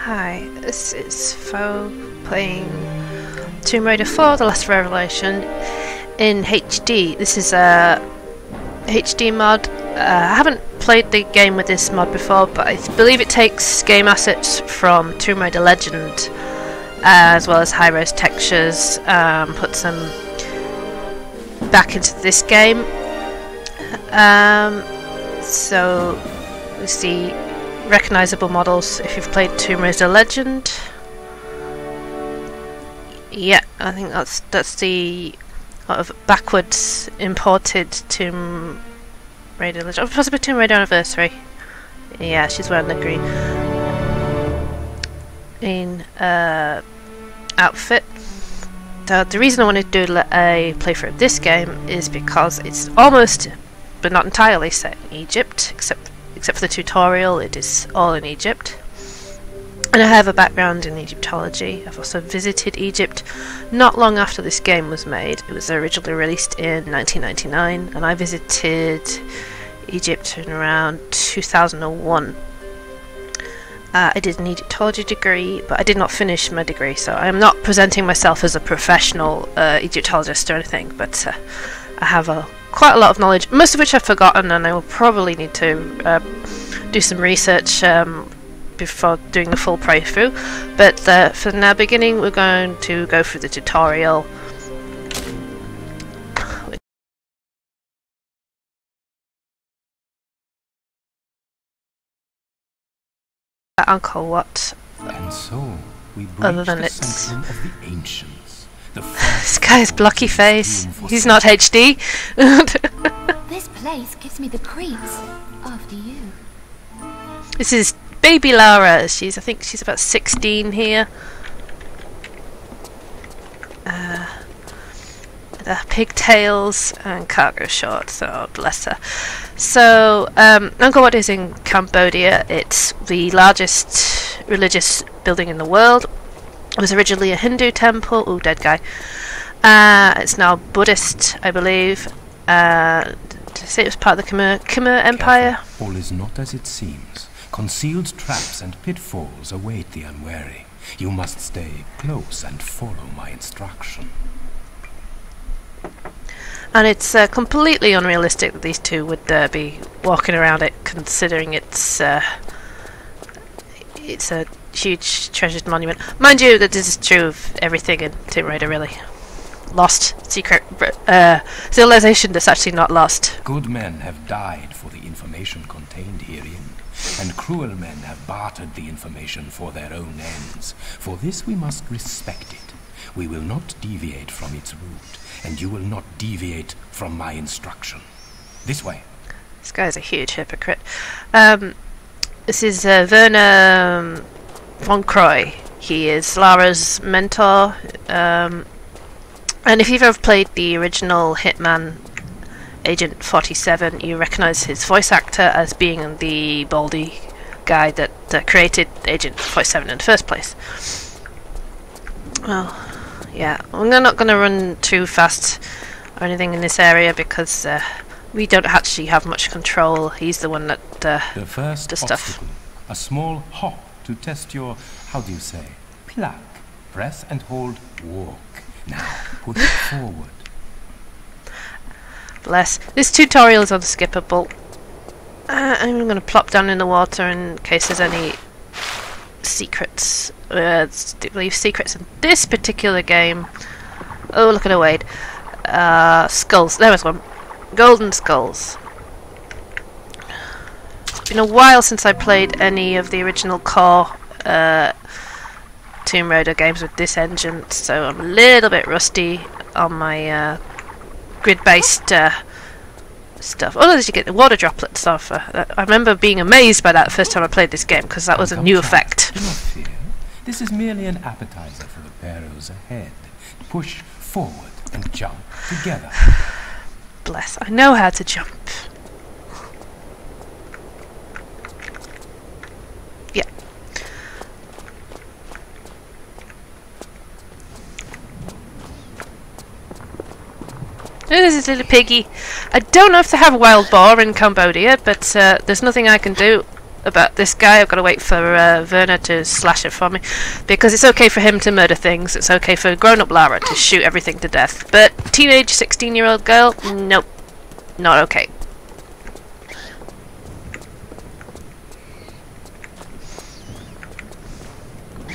Hi, this is Phoephoe playing Tomb Raider 4: The Last Revelation in HD. This is a HD mod. I haven't played the game with this mod before, but I believe it takes game assets from Tomb Raider Legend as well as high-res textures, puts them back into this game. So we see recognizable models if you've played Tomb Raider Legend. Yeah, I think that's the sort of backwards imported Tomb Raider Legend. Oh, possibly Tomb Raider Anniversary. Yeah, she's wearing the green outfit. The reason I wanted to do a playthrough of this game is because it's almost, but not entirely, set in Egypt, except for the tutorial. It is all in Egypt. And I have a background in Egyptology. I've also visited Egypt not long after this game was made. It was originally released in 1999, and I visited Egypt in around 2001. I did an Egyptology degree, but I did not finish my degree, so I am not presenting myself as a professional Egyptologist or anything, but I have quite a lot of knowledge, most of which I've forgotten, and I will probably need to do some research before doing the full playthrough. But for now, beginning, we're going to go through the tutorial. Angkor Wat. And so we Other than the it's sanctum of the ancients. The this guy's blocky face. He's not HD. This place gives me the creeps. After you. This is baby Lara. I think she's about 16 here. The pigtails and cargo shorts. Oh, bless her. So, Angkor Wat is in Cambodia. It's the largest religious building in the world. It was originally a Hindu temple. Ooh, dead guy. It's now Buddhist, I believe. Did I say it was part of the Khmer Empire? Careful. All is not as it seems. Concealed traps and pitfalls await the unwary. You must stay close and follow my instruction. And it's completely unrealistic that these two would be walking around it, considering it's a huge treasured monument. Mind you, that this is true of everything in Tomb Raider, really. Lost secret civilization that's actually not lost. Good men have died for the information contained herein, and cruel men have bartered the information for their own ends. For this we must respect it. We will not deviate from its route, and you will not deviate from my instruction. This way. This guy's a huge hypocrite. This is Werner von Croy. He is Lara's mentor. And if you've ever played the original Hitman Agent 47, you recognise his voice actor as being the baldy guy that created Agent 47 in the first place. Well, yeah, I'm not going to run too fast or anything in this area because we don't actually have much control. He's the one that the first does stuff. obstacle, a small hop to test your, how do you say, pluck. Press and hold walk. Now, push forward. Bless. This tutorial is unskippable. I'm going to plop down in the water in case there's any secrets. Leave secrets in this particular game. Oh, look at her wade. Skulls. There was one. Golden skulls. It's been a while since I played any of the original core Tomb Raider games with this engine, so I'm a little bit rusty on my grid-based stuff. Oh, did you get the water droplets off? I remember being amazed by that the first time I played this game, because that was a new effect. Do not fear. This is merely an appetizer for the perils ahead. Push forward and jump together. Bless. I know how to jump. Yeah. This is little piggy. I don't know if they have wild boar in Cambodia, but there's nothing I can do about this guy. I've got to wait for Werner to slash it for me, because it's okay for him to murder things. It's okay for grown-up Lara to shoot everything to death, but teenage 16-year-old girl, nope, not okay.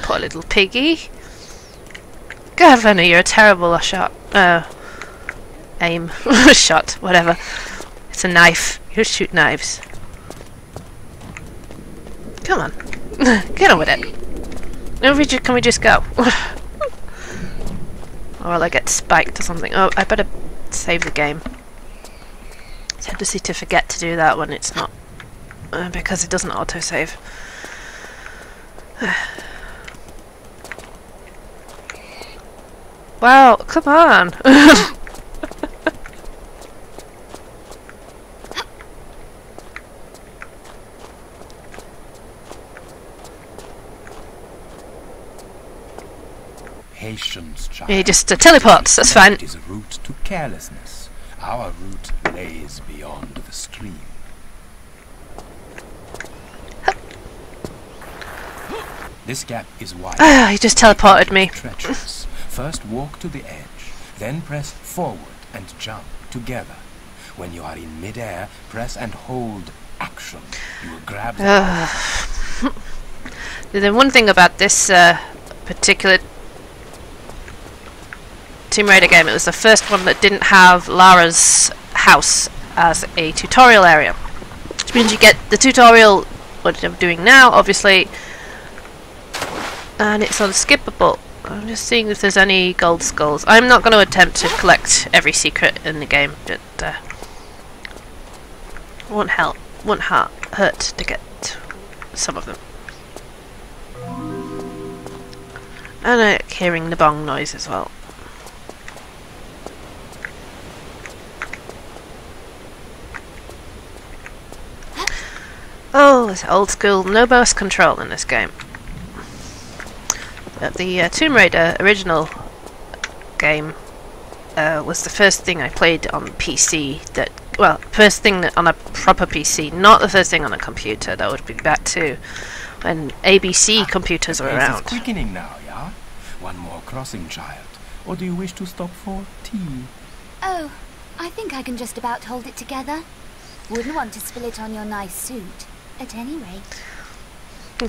Poor little piggy. God, Werner, you're a terrible shot. Aim. Shot, whatever. It's a knife. You shoot knives. Come on. Get on with it. Can we just go? Or will I get spiked or something? Oh, I better save the game. It's tendency to forget to do that when it's not. Because it doesn't autosave. Wow, come on! Patience, child. He just teleports, that's fine. It is a route to carelessness. Our route lays beyond the stream. This gap is wide. Ah, he just teleported me. Treacherous. First walk to the edge, then press forward and jump together. When you are in midair, press and hold action. You will grab the The one thing about this particular Tomb Raider game, it was the first one that didn't have Lara's house as a tutorial area. Which means you get the tutorial, what I'm doing now, obviously, and it's unskippable. I'm just seeing if there's any gold skulls. I'm not going to attempt to collect every secret in the game, but won't hurt to get some of them. And I like hearing the bong noise as well. Oh, it's old school, no mouse control in this game. The Tomb Raider original game was the first thing I played on PC that, well, first thing on a proper PC, not the first thing on a computer. That would be back to when ABC computers were around. It's quickening now, yeah? One more crossing, child. Or do you wish to stop for tea? Oh, I think I can just about hold it together. Wouldn't want to spill it on your nice suit, at any rate.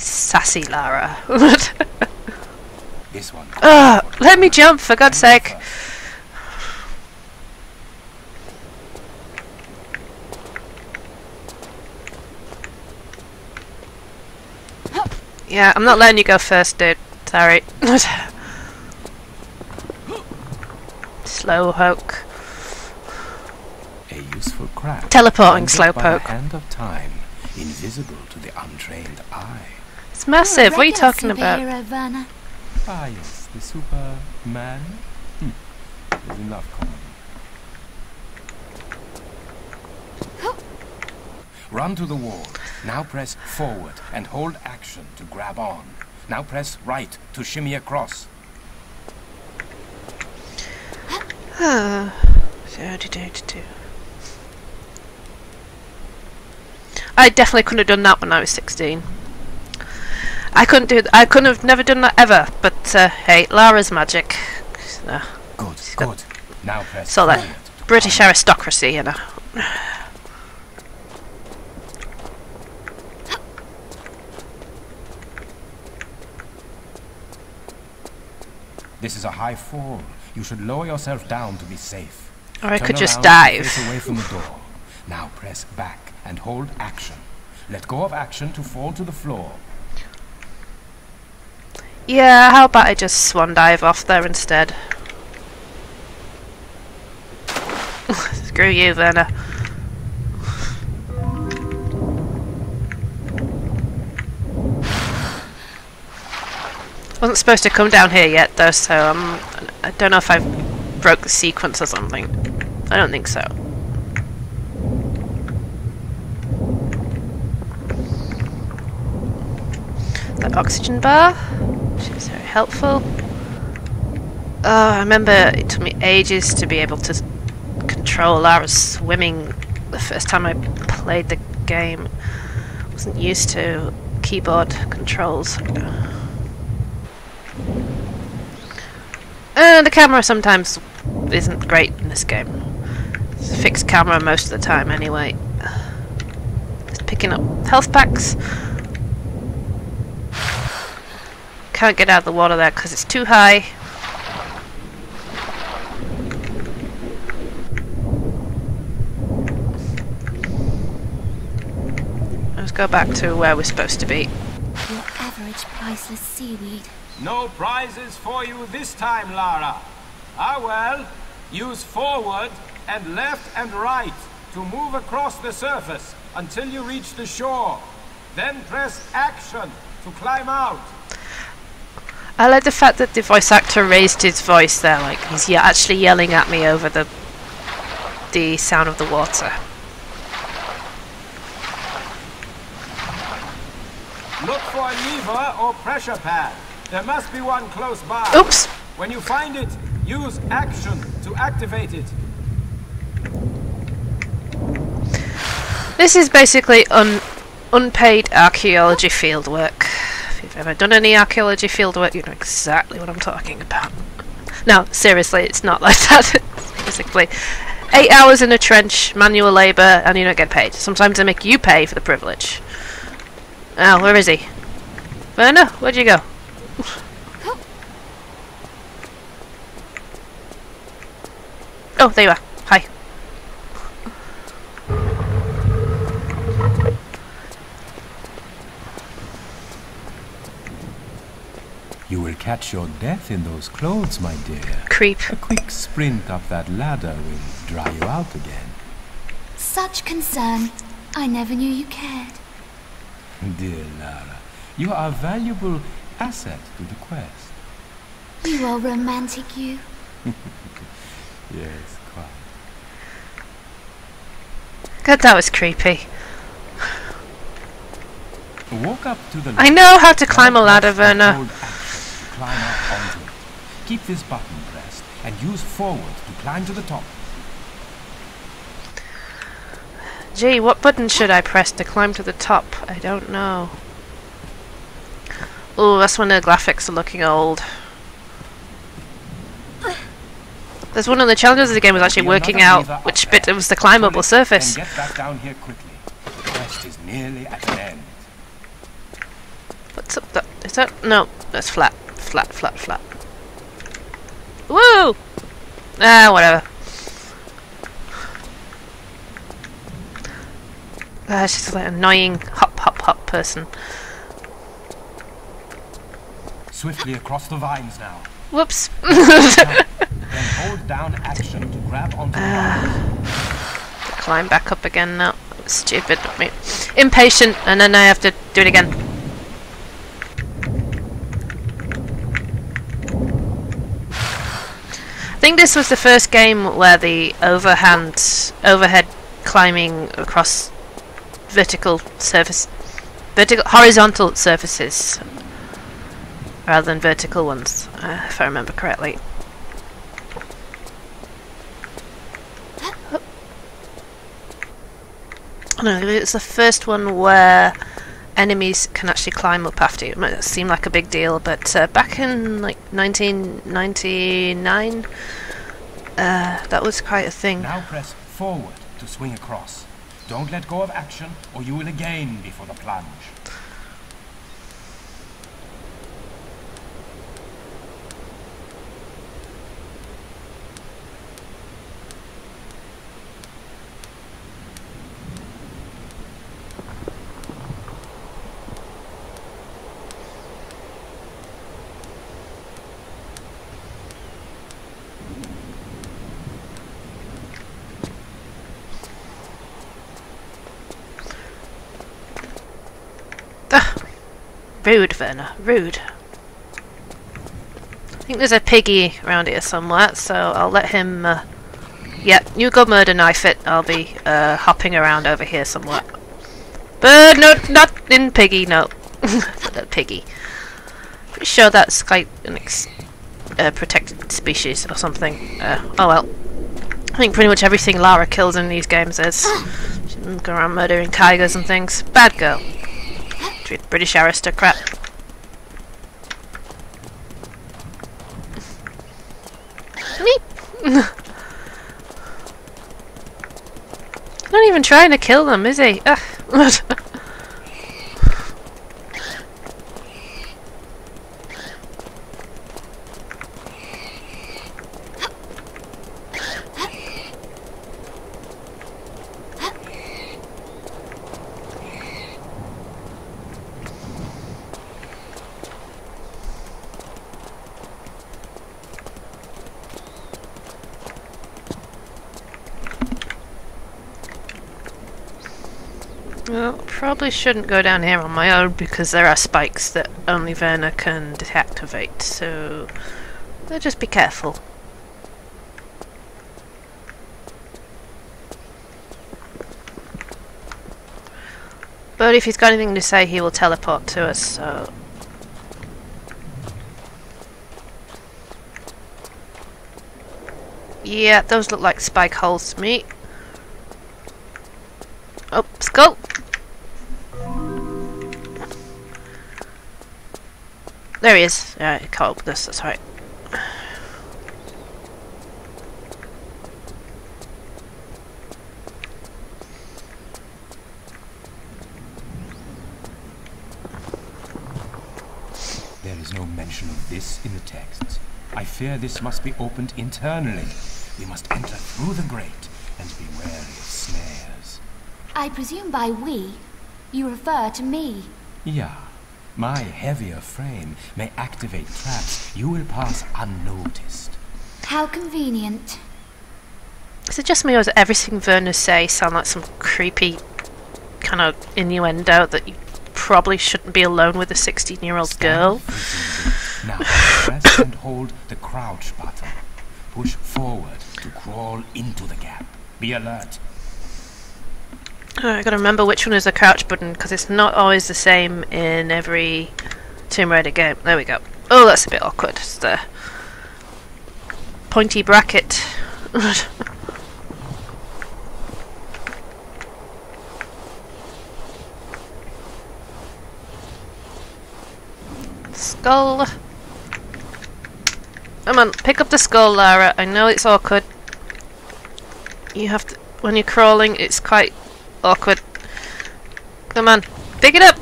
Sassy Lara. This one. Let me jump, for God's sake. Yeah, I'm not letting you go first, dude. Sorry. Slowpoke. A useful craft. Teleporting By the slowpoke. hand of time, invisible to the untrained eye. It's massive. What are you talking about? Werner. Ah, yes, the Superman. There's enough common. Run to the wall. Now press forward and hold action to grab on. Now press right to shimmy across. I definitely couldn't have done that when I was 16. I couldn't have never done that ever. But hey, Lara's magic. Good, good. Now press So that forward to British climb. aristocracy, you know. This is a high fall. You should lower yourself down to be safe. Or I Turn could just around dive. and face away from the door. Now press back and hold action. Let go of action to fall to the floor. Yeah, how about I just swan dive off there instead? Screw you, Werner. Wasn't supposed to come down here yet, though, so I don't know if I broke the sequence or something. I don't think so. That oxygen bar, which is very helpful. Oh, I remember it took me ages to be able to control Lara's swimming the first time I played the game. Wasn't used to keyboard controls. The camera sometimes isn't great in this game. It's a fixed camera most of the time anyway. Just picking up health packs. Can't get out of the water there because it's too high. Let's go back to where we're supposed to be. Your average priceless seaweed. No prizes for you this time, Lara. Ah well, use forward and left and right to move across the surface until you reach the shore. Then press action to climb out. I like the fact that the voice actor raised his voice there, like he's actually yelling at me over the sound of the water. Look for a lever or pressure pad. There must be one close by. Oops! When you find it, use action to activate it. This is basically unpaid archaeology fieldwork. If you've ever done any archaeology fieldwork, you know exactly what I'm talking about. No, seriously, it's not like that. It's basically 8 hours in a trench, manual labour, and you don't get paid. Sometimes they make you pay for the privilege. Oh, where is he? Werner, where'd you go? Oh, there you are. Hi. You will catch your death in those clothes, my dear. Creep. A quick sprint up that ladder will dry you out again. Such concern. I never knew you cared. Dear Lara, you are a valuable asset to the quest. You are romantic, you. Yes, quite. God, that was creepy. Walk up to the I know how to climb a ladder, Werner. Hold action to climb up onto it. Keep this button pressed and use forward to climb to the top. Gee, what button should I press to climb to the top? I don't know. Oh, that's when the graphics are looking old. There's one of the challenges of the game was actually working out which bit was the climbable surface. And get back down here quickly. The quest is nearly at an end. What's up that? Is that? No, that's flat. Flat, flat, flat. Woo! Ah, whatever. She's like an annoying hop, hop, hop person. Swiftly across the vines now. Whoops. Then hold down action to grab onto the vines. Climb back up again now. Stupid of me. Impatient, and then I have to do it again. I think this was the first game where the overhead climbing across horizontal surfaces rather than vertical ones, if I remember correctly. No, it's the first one where enemies can actually climb up after you. It might seem like a big deal, but back in like 1999, that was quite a thing. Now press forward to swing across. Don't let go of action, or you will again be for the plunge. Rude, Werner. Rude. I think there's a piggy around here somewhere, so I'll let him... yeah, you go murder knife it. I'll be hopping around over here somewhere. But no, not in piggy, no. Not piggy. Pretty sure that's like an protected species or something. Oh well. I think pretty much everything Lara kills in these games is. She can go around murdering tigers and things. Bad girl. Stupid British aristocrat. Meep. Not even trying to kill them, is he? Ugh. Well, probably shouldn't go down here on my own because there are spikes that only Werner can deactivate, so I'll just be careful. But if he's got anything to say, he will teleport to us, so... Yeah, those look like spike holes to me. Oh, skull! There he is. Yeah, I can't open this, that's right. There is no mention of this in the texts. I fear this must be opened internally. We must enter through the grate and be wary of snares. I presume by we, you refer to me. Yeah. My heavier frame may activate traps. You will pass unnoticed. How convenient. Is it just me or does everything Werner says sound like some creepy kind of innuendo that you probably shouldn't be alone with a 16-year-old girl? Now, press and hold the crouch button. Push forward to crawl into the gap. Be alert. I gotta remember which one is the crouch button because it's not always the same in every Tomb Raider game. There we go. Oh, that's a bit awkward. It's the pointy bracket. Skull. Come on, pick up the skull, Lara. I know it's awkward. You have to, when you're crawling, it's quite awkward. Come on, pick it up!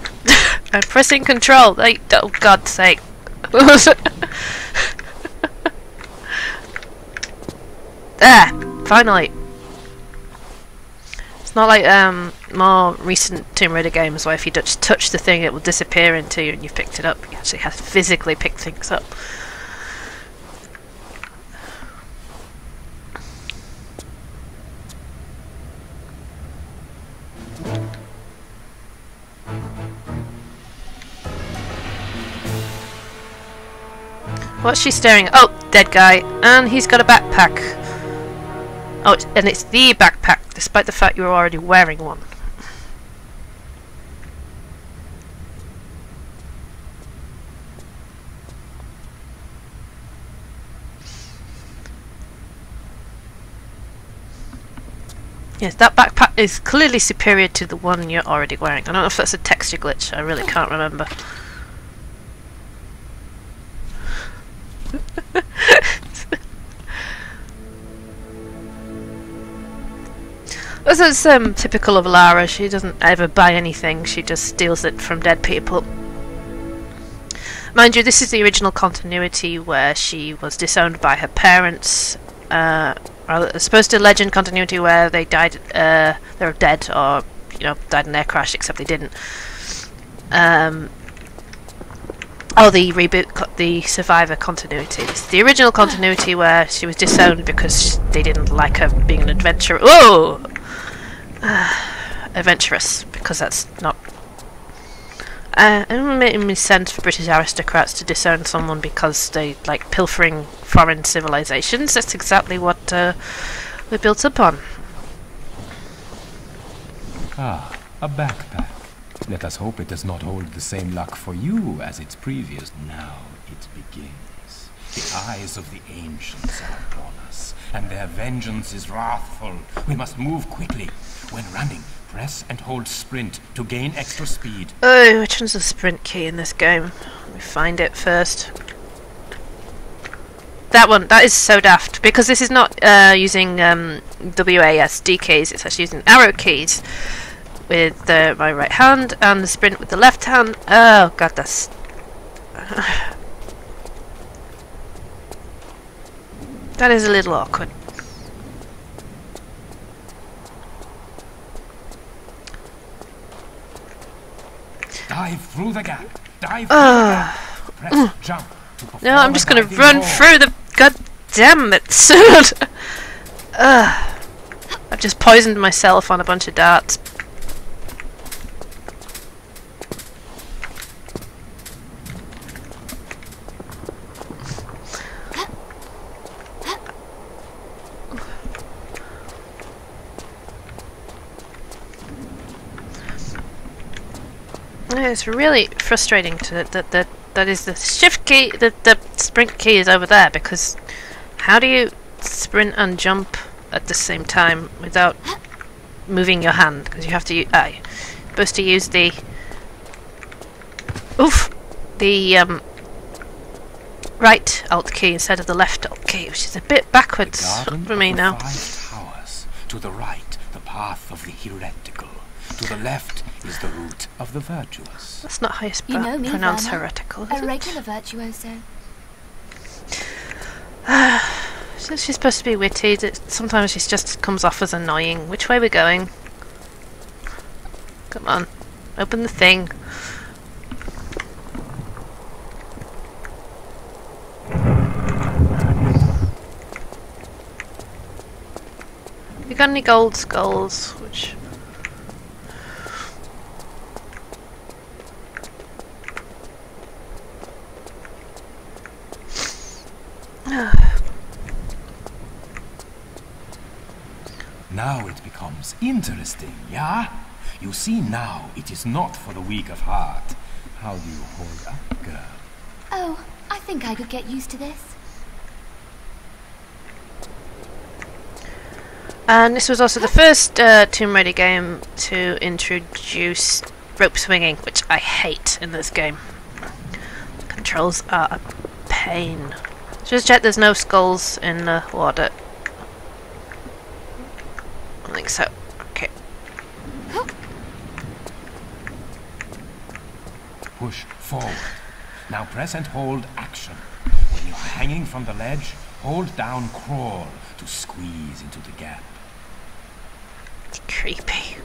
I'm pressing control. Oh, God's sake. There! Finally! It's not like more recent Tomb Raider games where if you just touch the thing it will disappear into you and you've picked it up. You actually have to physically pick things up. What's she staring at? Oh, dead guy. And he's got a backpack. Oh, and it's the backpack, despite the fact you were already wearing one. Yes, that backpack is clearly superior to the one you're already wearing. I don't know if that's a texture glitch, I really can't remember. This is typical of Lara. She doesn't ever buy anything, she just steals it from dead people. Mind you, this is the original continuity where she was disowned by her parents. As opposed to legend continuity where they died, they're dead or, you know, died in an air crash, except they didn't. Oh, the reboot, the Survivor continuity. It's the original continuity where she was disowned because they didn't like her being an adventurer. Whoa! Adventurous, because that's not... it doesn't make any sense for British aristocrats to disown someone because they like pilfering foreign civilizations. That's exactly what we're built upon. Ah, a backpack. Let us hope it does not hold the same luck for you as its previous. Now it begins. The eyes of the ancients are upon us, and their vengeance is wrathful. We must move quickly. When running, press and hold sprint to gain extra speed. Oh, which one's the sprint key in this game? Let me find it first. That one, that is so daft, because this is not using WASD keys, it's actually using arrow keys with my right hand, and the sprint with the left hand. Oh god, that's... that is a little awkward. Dive through the gap. Dive through the gap. Press jump to perform. No, I'm just gonna diving run roll. through the goddamn it sword. I've just poisoned myself on a bunch of darts. Yeah, it's really frustrating that is the shift key, the sprint key is over there, because how do you sprint and jump at the same time without moving your hand? Because you have to you're supposed to use the right alt key instead of the left alt key, which is a bit backwards for me now. 5 towers. To the right, the path of the heretical. To the left is the route of the virtuous. That's not how you You know me, pronounce Verna. heretical, is A it? regular virtuoso. She's supposed to be witty, sometimes she just comes off as annoying. Which way are we going? Come on, open the thing. You got any gold skulls? Which... Now it becomes interesting, yeah? You see now it is not for the weak of heart. How do you hold up, girl? Oh, I think I could get used to this. And this was also the first Tomb Raider game to introduce rope swinging, which I hate in this game. The controls are a pain. Just check there's no skulls in the water. I think so. Okay. Push forward. Now press and hold action. When you're hanging from the ledge, hold down crawl to squeeze into the gap. Creepy.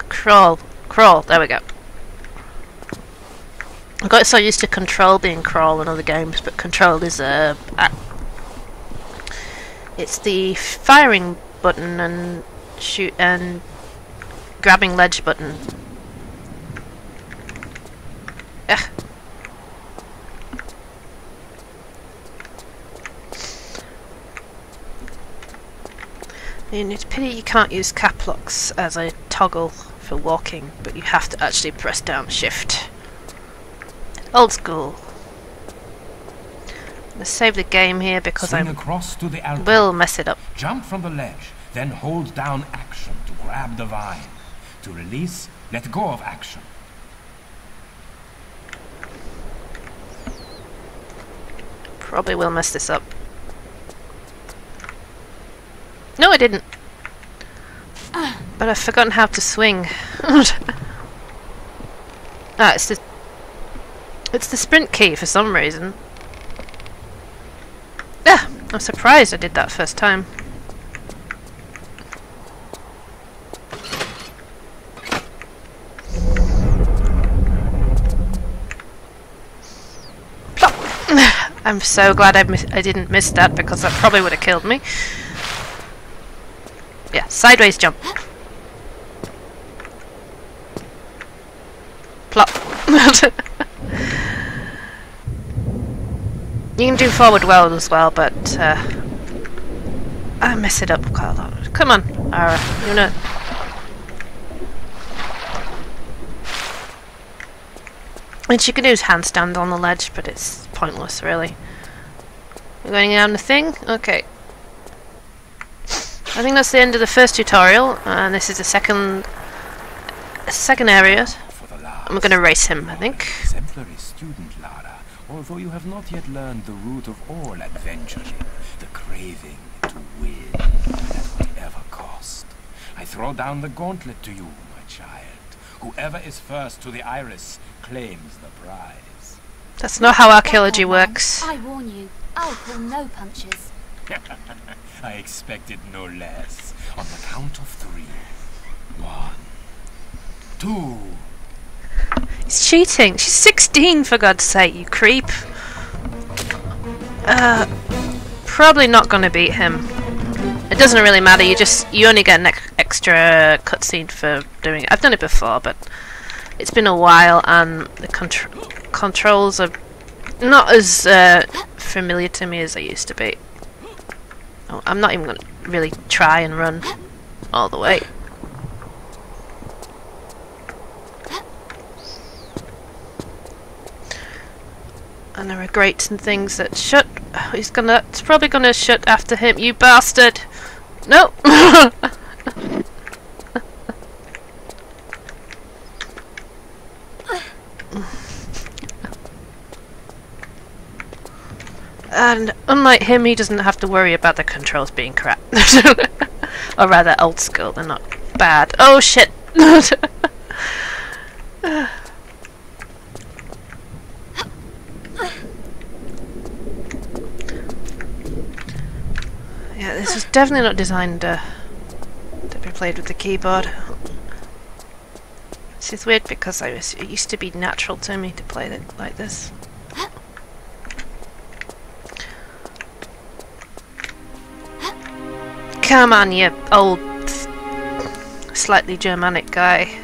Crawl. Crawl. There we go. I got so used to control being crawl in other games, but control is it's the firing button and shoot and grabbing ledge button. Ugh. I mean, it's a pity you can't use cap locks as a toggle for walking, but you have to actually press down shift. Old school. Let's save the game here because I Swing across to the Ankor. will mess it up. Jump from the ledge, then hold down action to grab the vine. To release, let go of action. Probably will mess this up. No, I didn't. But I've forgotten how to swing. It's the sprint key for some reason. Yeah, I'm surprised I did that first time. Plop. I'm so glad I didn't miss that, because that probably would have killed me. Yeah, sideways jump. Plop. You can do forward well as well, but I mess it up quite a lot. Come on, Ara, you know. And she could use handstand on the ledge, but it's pointless, really. We're going down the thing? Okay. I think that's the end of the first tutorial, and this is the second area. I'm going to race him, I think. Exemplary student, Lara, although you have not yet learned the root of all adventuring, the craving to win at whatever cost. I throw down the gauntlet to you, my child. Whoever is first to the iris claims the prize. That's not how archaeology works. I warn you, I'll pull no punches. I expected no less. On the count of 3. 1, 2. He's cheating. She's 16, for God's sake, you creep. Probably not going to beat him. It doesn't really matter. You only get an extra cutscene for doing it. I've done it before, but it's been a while, and the controls are not as familiar to me as they used to be. Oh, I'm not even going to really try and run all the way. And there are grates and things that shut. It's probably gonna shut after him, you bastard! No! And unlike him, he doesn't have to worry about the controls being crap. Or rather, old school, they're not bad. Oh shit! Yeah, this is definitely not designed to be played with the keyboard. This is weird because it used to be natural to me to play it like this. Come on, you old, slightly Germanic guy.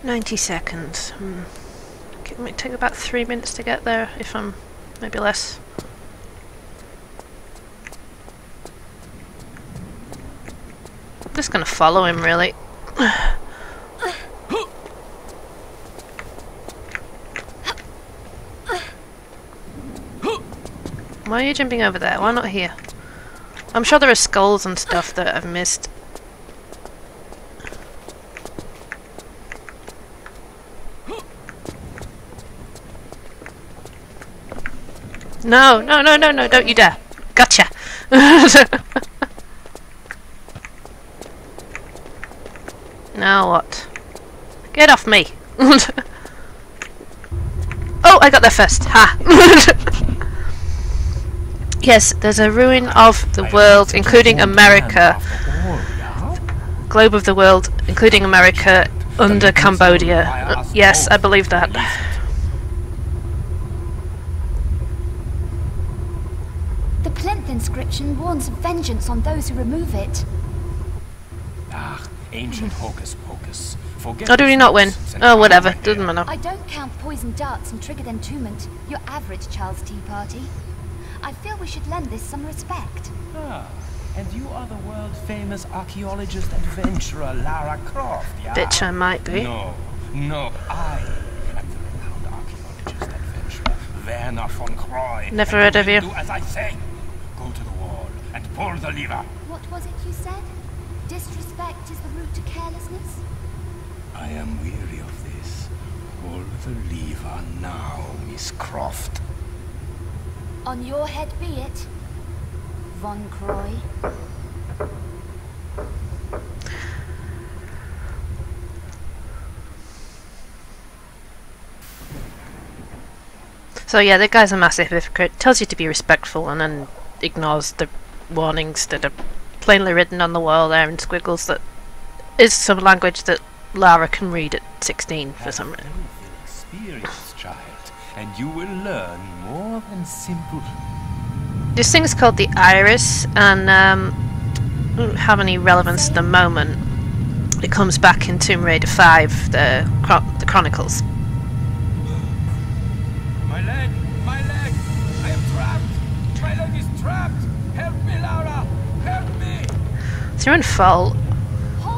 "90 seconds. It might take about 3 minutes to get there, if I'm maybe less. I'm just gonna follow him, really. Why are you jumping over there? Why not here? I'm sure there are skulls and stuff that I've missed. No, no, no, no, no, don't you dare. Gotcha. Now what? Get off me. Oh, I got there first. Ha. Yes, there's a ruin of the world, including America. Globe of the world, including America, under Cambodia. Yes, I believe that. The plinth inscription warns of vengeance on those who remove it. Ah, ancient hocus pocus. Forget Oh, did we not win? Oh, whatever. Doesn't matter. I don't count poison darts and triggered entombment, your average child's tea party. I feel we should lend this some respect. Ah, and you are the world-famous archaeologist adventurer Lara Croft, yeah? Bitch, I might be. No, I am the renowned archaeologist adventurer Werner von Croy. Never heard of you. Do as I say. Go to the wall and pull the lever. What was it you said? Disrespect is the root to carelessness? I am weary of this. Pull the lever now, Miss Croft. On your head be it, Von Croy. So yeah, the guy's a massive hypocrite. Tells you to be respectful and then ignores the warnings that are plainly written on the wall there in squiggles. That is some language that Lara can read at 16 for some reason. Experience, child, and you will learn more than simple. This thing's called the Iris, and doesn't have any relevance at the moment. It comes back in Tomb Raider 5, the Chronicles. My leg! My leg! I am trapped! My leg is trapped! Help me, Lara! Help me! So you're in fault. Hold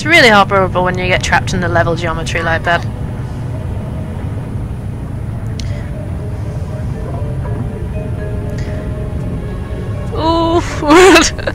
It's really horrible when you get trapped in the level geometry like that. Ooh!